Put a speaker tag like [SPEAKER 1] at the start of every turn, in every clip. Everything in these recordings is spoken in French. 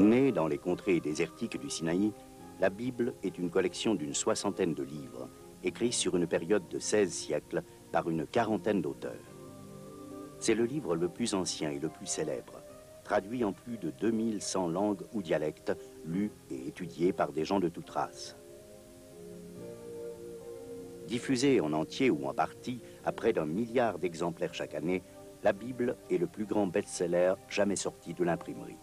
[SPEAKER 1] Née dans les contrées désertiques du Sinaï, la Bible est une collection d'une soixantaine de livres, écrits sur une période de 16 siècles par une quarantaine d'auteurs. C'est le livre le plus ancien et le plus célèbre, traduit en plus de 2100 langues ou dialectes, lu et étudié par des gens de toute race. Diffusée en entier ou en partie à près d'1 milliard d'exemplaires chaque année, la Bible est le plus grand best-seller jamais sorti de l'imprimerie.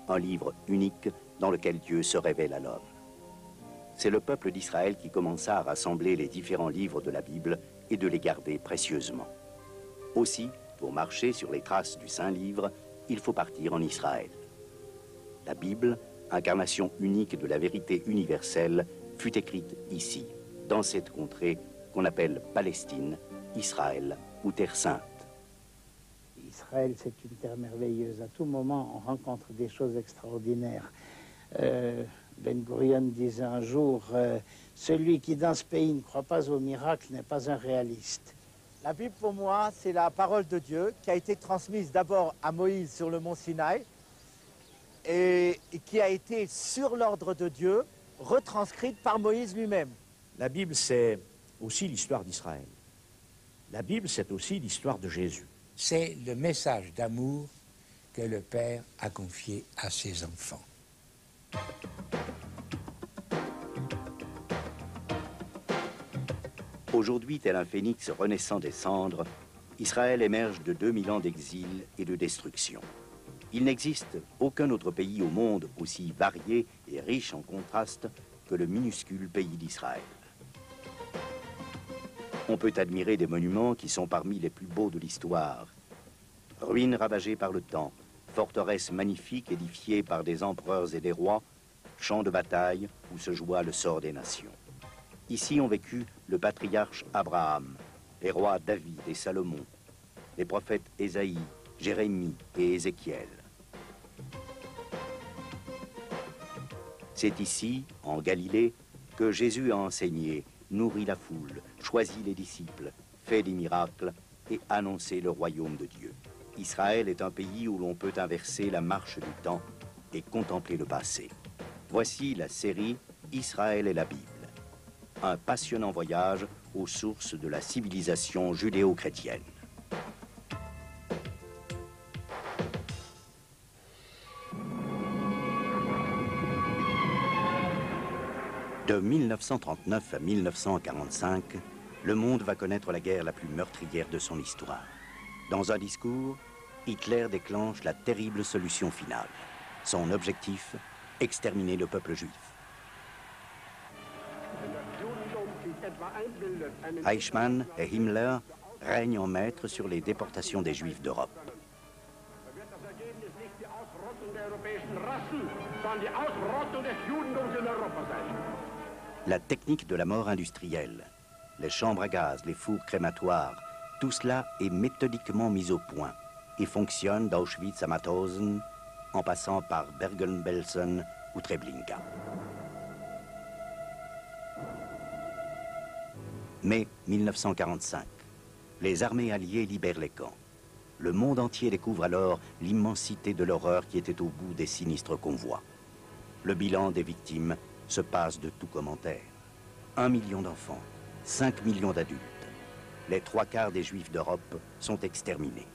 [SPEAKER 1] Un livre unique dans lequel Dieu se révèle à l'homme. C'est le peuple d'Israël qui commença à rassembler les différents livres de la Bible et de les garder précieusement. Aussi, pour marcher sur les traces du Saint-Livre, il faut partir en Israël. La Bible, incarnation unique de la vérité universelle, fut écrite ici, dans cette contrée qu'on appelle Palestine, Israël ou Terre Sainte.
[SPEAKER 2] Israël, c'est une terre merveilleuse. À tout moment, on rencontre des choses extraordinaires. Ben Gurion disait un jour, celui qui dans ce pays ne croit pas au miracle n'est pas un réaliste.
[SPEAKER 3] La Bible, pour moi, c'est la parole de Dieu qui a été transmise d'abord à Moïse sur le mont Sinaï et qui a été, sur l'ordre de Dieu, retranscrite par Moïse lui-même.
[SPEAKER 4] La Bible, c'est aussi l'histoire d'Israël. La Bible, c'est aussi l'histoire de Jésus.
[SPEAKER 5] C'est le message d'amour que le Père a confié à ses enfants.
[SPEAKER 1] Aujourd'hui, tel un phénix renaissant des cendres, Israël émerge de 2000 ans d'exil et de destruction. Il n'existe aucun autre pays au monde aussi varié et riche en contrastes que le minuscule pays d'Israël. On peut admirer des monuments qui sont parmi les plus beaux de l'histoire. Ruines ravagées par le temps, forteresses magnifiques édifiées par des empereurs et des rois, champs de bataille où se joua le sort des nations. Ici ont vécu le patriarche Abraham, les rois David et Salomon, les prophètes Ésaïe, Jérémie et Ézéchiel. C'est ici, en Galilée, que Jésus a enseigné, nourri la foule, choisi les disciples, fait des miracles et annoncé le royaume de Dieu. Israël est un pays où l'on peut inverser la marche du temps et contempler le passé. Voici la série Israël et la Bible. Un passionnant voyage aux sources de la civilisation judéo-chrétienne. De 1939 à 1945, le monde va connaître la guerre la plus meurtrière de son histoire. Dans un discours, Hitler déclenche la terrible solution finale. Son objectif, exterminer le peuple juif. Eichmann et Himmler règnent en maître sur les déportations des Juifs d'Europe. La technique de la mort industrielle, les chambres à gaz, les fours crématoires, tout cela est méthodiquement mis au point et fonctionne d'Auschwitz à Mauthausen en passant par Bergen-Belsen ou Treblinka. Mai 1945, les armées alliées libèrent les camps. Le monde entier découvre alors l'immensité de l'horreur qui était au bout des sinistres convois. Le bilan des victimes se passe de tout commentaire. 1 million d'enfants, 5 millions d'adultes. Les 3/4 des Juifs d'Europe sont exterminés.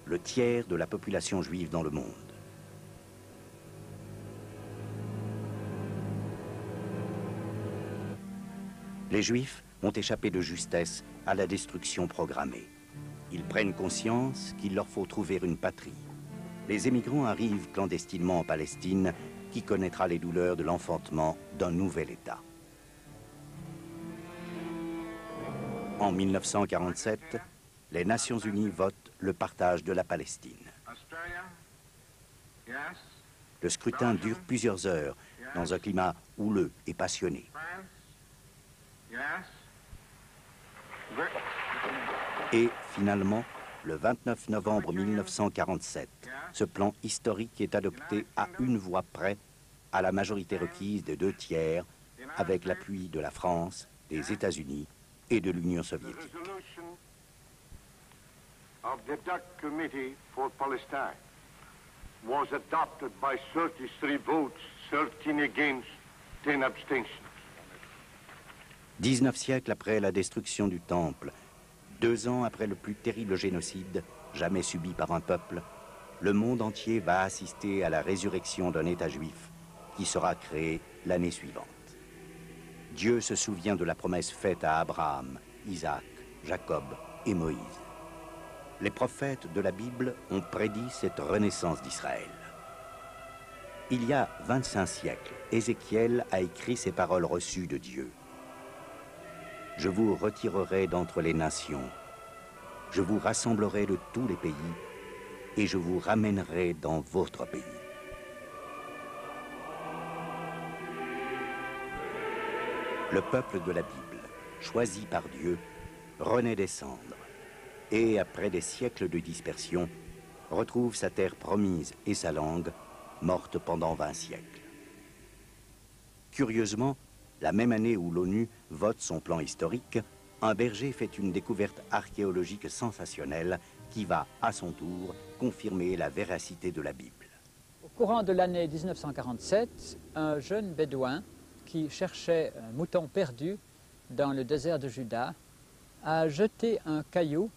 [SPEAKER 1] Le tiers de la population juive dans le monde. Les Juifs ont échappé de justesse à la destruction programmée. Ils prennent conscience qu'il leur faut trouver une patrie. Les émigrants arrivent clandestinement en Palestine, qui connaîtra les douleurs de l'enfantement d'un nouvel État. En 1947, les Nations Unies votent le partage de la Palestine. Le scrutin dure plusieurs heures, dans un climat houleux et passionné. Et finalement, le 29 novembre 1947, ce plan historique est adopté à une voix près, à la majorité requise des 2/3, avec l'appui de la France, des États-Unis et de l'Union soviétique.
[SPEAKER 6] was adopted by 33 votes, 13 against, 10 abstentions.
[SPEAKER 1] 19 siècles après la destruction du Temple, 2 ans après le plus terrible génocide jamais subi par un peuple, le monde entier va assister à la résurrection d'un État juif qui sera créé l'année suivante. Dieu se souvient de la promesse faite à Abraham, Isaac, Jacob et Moïse. Les prophètes de la Bible ont prédit cette renaissance d'Israël. Il y a 25 siècles, Ézéchiel a écrit ces paroles reçues de Dieu. « Je vous retirerai d'entre les nations, je vous rassemblerai de tous les pays, et je vous ramènerai dans votre pays. » Le peuple de la Bible, choisi par Dieu, renaît des cendres et, après des siècles de dispersion, retrouve sa terre promise et sa langue, morte pendant 20 siècles. Curieusement, la même année où l'ONU vote son plan historique, un berger fait une découverte archéologique sensationnelle qui va, à son tour, confirmer la véracité de la Bible.
[SPEAKER 7] Au courant de l'année 1947, un jeune bédouin qui cherchait un mouton perdu dans le désert de Juda a jeté un caillou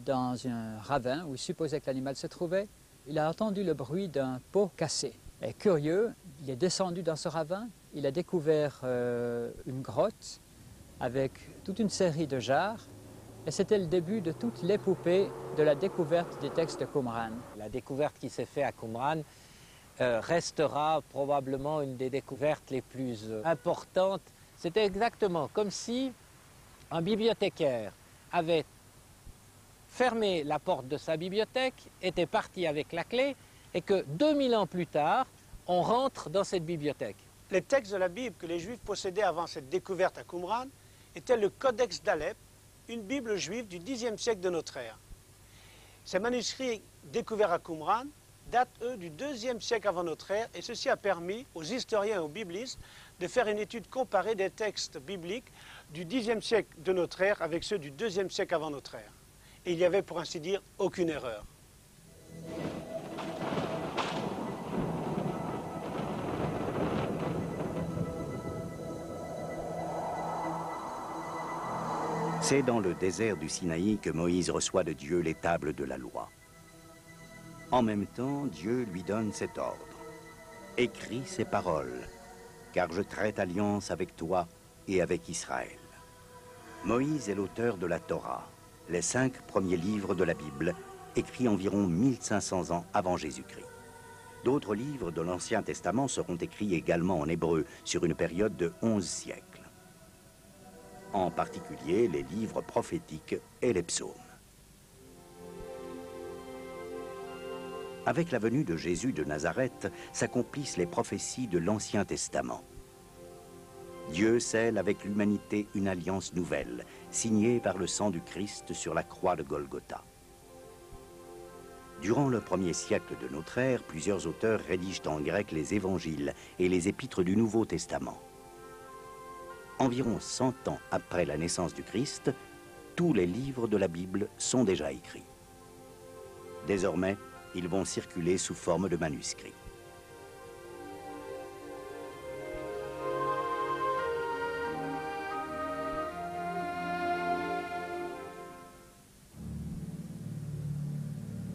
[SPEAKER 7] dans un ravin où il supposait que l'animal se trouvait. Il a entendu le bruit d'un pot cassé. Et curieux, il est descendu dans ce ravin, il a découvert une grotte avec toute une série de jarres, et c'était le début de toute l'épopée de la découverte des textes de Qumran.
[SPEAKER 8] La découverte qui s'est faite à Qumran restera probablement une des découvertes les plus importantes. C'était exactement comme si un bibliothécaire avait fermé la porte de sa bibliothèque, était parti avec la clé, et que 2000 ans plus tard, on rentre dans cette bibliothèque.
[SPEAKER 9] Les textes de la Bible que les Juifs possédaient avant cette découverte à Qumran étaient le Codex d'Alep, une Bible juive du Xe siècle de notre ère. Ces manuscrits découverts à Qumran datent, eux, du IIe siècle avant notre ère, et ceci a permis aux historiens et aux biblistes de faire une étude comparée des textes bibliques du Xe siècle de notre ère avec ceux du IIe siècle avant notre ère. Et il n'y avait, pour ainsi dire, aucune erreur.
[SPEAKER 1] C'est dans le désert du Sinaï que Moïse reçoit de Dieu les tables de la loi. En même temps, Dieu lui donne cet ordre. « Écris ces paroles, car je traite alliance avec toi et avec Israël. » Moïse est l'auteur de la Torah, les 5 premiers livres de la Bible, écrits environ 1500 ans avant Jésus-Christ. D'autres livres de l'Ancien Testament seront écrits également en hébreu sur une période de 11 siècles. En particulier les livres prophétiques et les psaumes. Avec la venue de Jésus de Nazareth, s'accomplissent les prophéties de l'Ancien Testament. Dieu scelle avec l'humanité une alliance nouvelle, signée par le sang du Christ sur la croix de Golgotha. Durant le 1er siècle de notre ère, plusieurs auteurs rédigent en grec les évangiles et les épîtres du Nouveau Testament. Environ 100 ans après la naissance du Christ, tous les livres de la Bible sont déjà écrits. Désormais, ils vont circuler sous forme de manuscrits.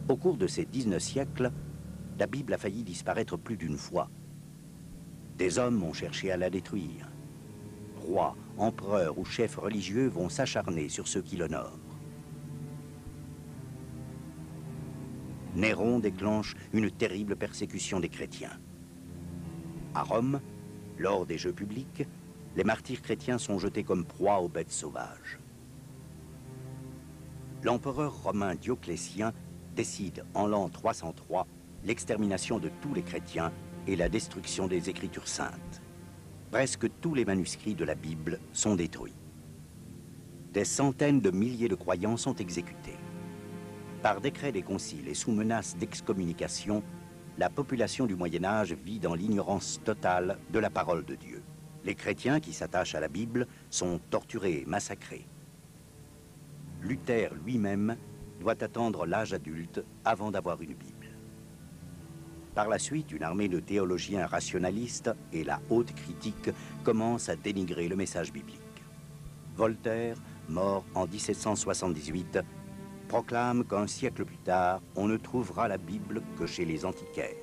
[SPEAKER 1] Au cours de ces 19 siècles, la Bible a failli disparaître plus d'une fois. Des hommes ont cherché à la détruire. Rois, empereurs ou chefs religieux vont s'acharner sur ceux qui l'honorent. Néron déclenche une terrible persécution des chrétiens. À Rome, lors des Jeux publics, les martyrs chrétiens sont jetés comme proie aux bêtes sauvages. L'empereur romain Dioclétien décide en l'an 303 l'extermination de tous les chrétiens et la destruction des Écritures saintes. Presque tous les manuscrits de la Bible sont détruits. Des centaines de milliers de croyants sont exécutés. Par décret des conciles et sous menace d'excommunication, la population du Moyen-Âge vit dans l'ignorance totale de la parole de Dieu. Les chrétiens qui s'attachent à la Bible sont torturés et massacrés. Luther lui-même doit attendre l'âge adulte avant d'avoir une Bible. Par la suite, une armée de théologiens rationalistes et la haute critique commencent à dénigrer le message biblique. Voltaire, mort en 1778, proclame qu'un siècle plus tard, on ne trouvera la Bible que chez les antiquaires.